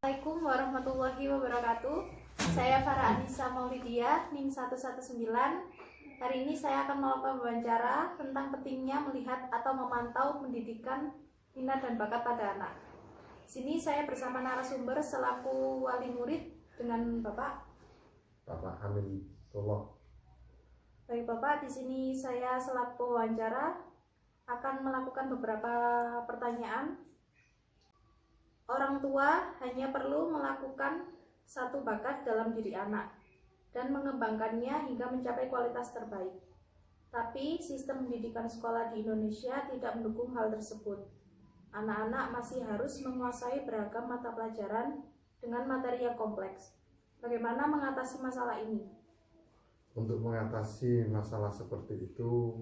Assalamualaikum warahmatullahi wabarakatuh. Saya Farah Anissa Maulidia, NIM 119. Hari ini saya akan melakukan wawancara tentang pentingnya melihat atau memantau pendidikan minat dan bakat pada anak. Sini saya bersama narasumber selaku wali murid dengan Bapak Amin. Tolong. Baik Bapak, di sini saya selaku wawancara akan melakukan beberapa pertanyaan. Orang tua hanya perlu melakukan satu bakat dalam diri anak dan mengembangkannya hingga mencapai kualitas terbaik. Tapi sistem pendidikan sekolah di Indonesia tidak mendukung hal tersebut. Anak-anak masih harus menguasai beragam mata pelajaran dengan materi yang kompleks. Bagaimana mengatasi masalah ini? Untuk mengatasi masalah seperti itu,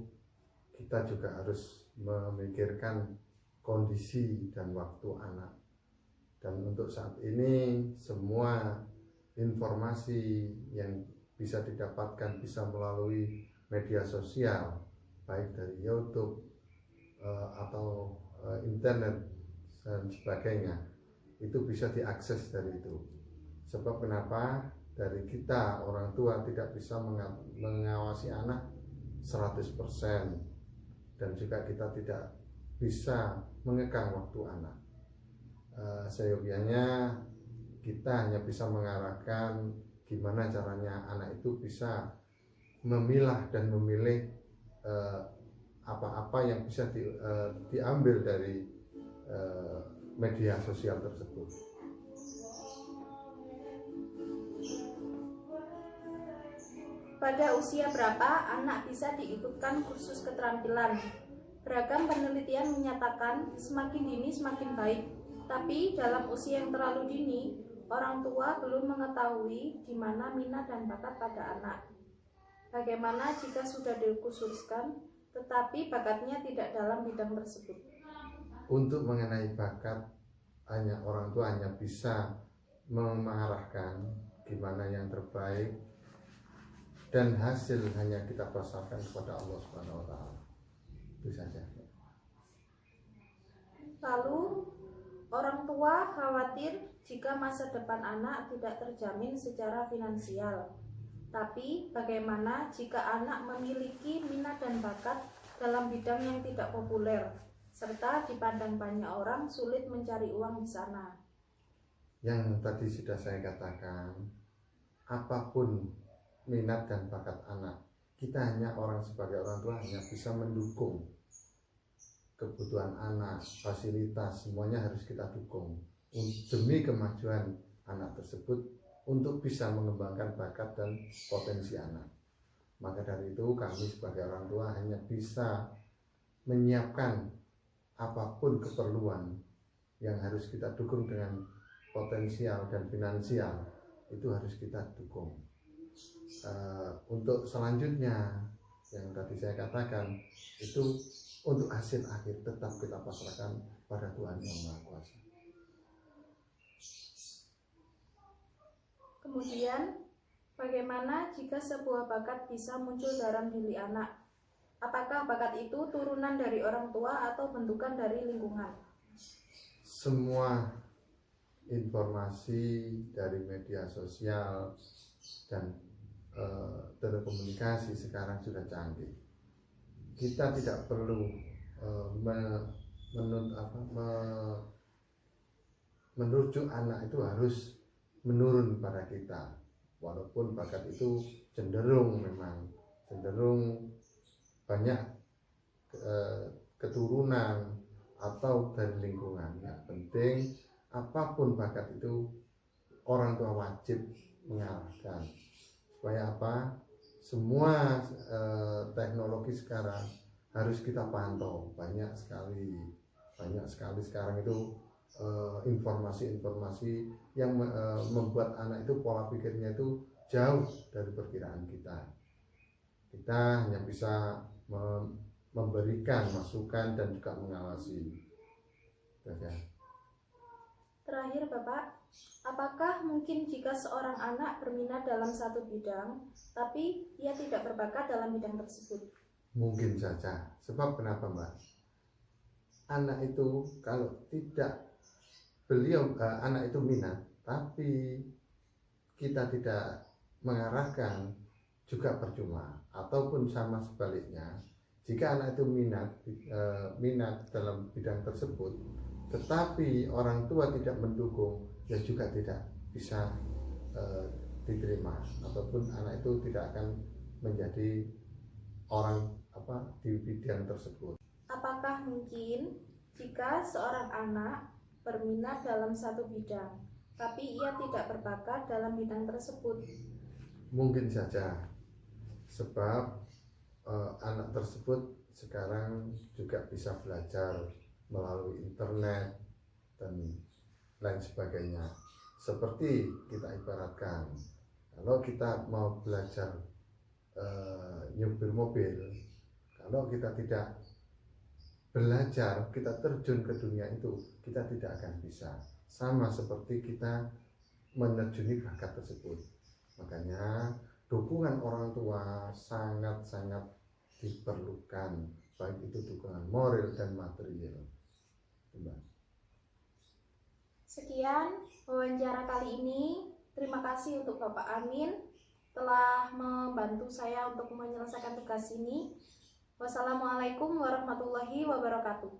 kita juga harus memikirkan kondisi dan waktu anak. Dan untuk saat ini semua informasi yang bisa didapatkan bisa melalui media sosial, baik dari YouTube atau internet dan sebagainya, itu bisa diakses dari itu. Sebab kenapa? Dari kita orang tua tidak bisa mengawasi anak 100%, dan juga kita tidak bisa mengekang waktu anak. Seyogianya kita hanya bisa mengarahkan gimana caranya anak itu bisa memilah dan memilih apa-apa yang bisa diambil dari media sosial tersebut. Pada usia berapa anak bisa diikutkan kursus keterampilan? Beragam penelitian menyatakan semakin dini semakin baik. Tapi dalam usia yang terlalu dini, orang tua belum mengetahui di mana minat dan bakat pada anak. Bagaimana jika sudah dikhususkan, tetapi bakatnya tidak dalam bidang tersebut? Untuk mengenai bakat, orang tua hanya bisa mengarahkan gimana yang terbaik, dan hasil hanya kita pasrahkan kepada Allah Subhanahu wa Ta'ala. Itu saja. Lalu orang tua khawatir jika masa depan anak tidak terjamin secara finansial. Tapi bagaimana jika anak memiliki minat dan bakat dalam bidang yang tidak populer, serta dipandang banyak orang sulit mencari uang di sana? Yang tadi sudah saya katakan, apapun minat dan bakat anak, kita sebagai orang tua hanya bisa mendukung kebutuhan anak, fasilitas, semuanya harus kita dukung demi kemajuan anak tersebut untuk bisa mengembangkan bakat dan potensi anak. Maka dari itu kami sebagai orang tua hanya bisa menyiapkan apapun keperluan yang harus kita dukung dengan potensial dan finansial, itu harus kita dukung. Untuk selanjutnya yang tadi saya katakan itu, untuk hasil akhir tetap kita pasrahkan pada Tuhan Yang Maha Kuasa. Kemudian, bagaimana jika sebuah bakat bisa muncul dalam diri anak? Apakah bakat itu turunan dari orang tua atau bentukan dari lingkungan? Semua informasi dari media sosial dan telekomunikasi sekarang sudah canggih. Kita tidak perlu menuju anak itu harus menurun pada kita, walaupun bakat itu cenderung banyak keturunan atau dari lingkungan. Yang penting apapun bakat itu orang tua wajib mengarahkan supaya apa? Semua teknologi sekarang harus kita pantau. Banyak sekali sekarang itu informasi-informasi yang membuat anak itu pola pikirnya itu jauh dari perkiraan kita. Kita hanya bisa memberikan masukan dan juga mengawasi. Terakhir Bapak, apakah mungkin jika seorang anak berminat dalam satu bidang, tapi ia tidak berbakat dalam bidang tersebut? Mungkin saja. Sebab kenapa Mbak? Anak itu kalau tidak anak itu minat tapi kita tidak mengarahkan juga percuma. Ataupun sama sebaliknya, jika anak itu minat dalam bidang tersebut, tetapi orang tua tidak mendukung, ya juga tidak bisa diterima, ataupun anak itu tidak akan menjadi orang di bidang tersebut. Apakah mungkin jika seorang anak berminat dalam satu bidang, tapi ia tidak berbakat dalam bidang tersebut? Mungkin saja, sebab anak tersebut sekarang juga bisa belajar melalui internet dan lain sebagainya. Seperti kita ibaratkan, kalau kita mau belajar nyupir mobil, kalau kita tidak belajar, kita terjun ke dunia itu, kita tidak akan bisa. Sama seperti kita menerjuni bakat tersebut. Makanya dukungan orang tua sangat-sangat diperlukan, baik itu dukungan moral dan material. Sekian wawancara kali ini. Terima kasih untuk Bapak Amin telah membantu saya untuk menyelesaikan tugas ini. Wassalamualaikum warahmatullahi wabarakatuh.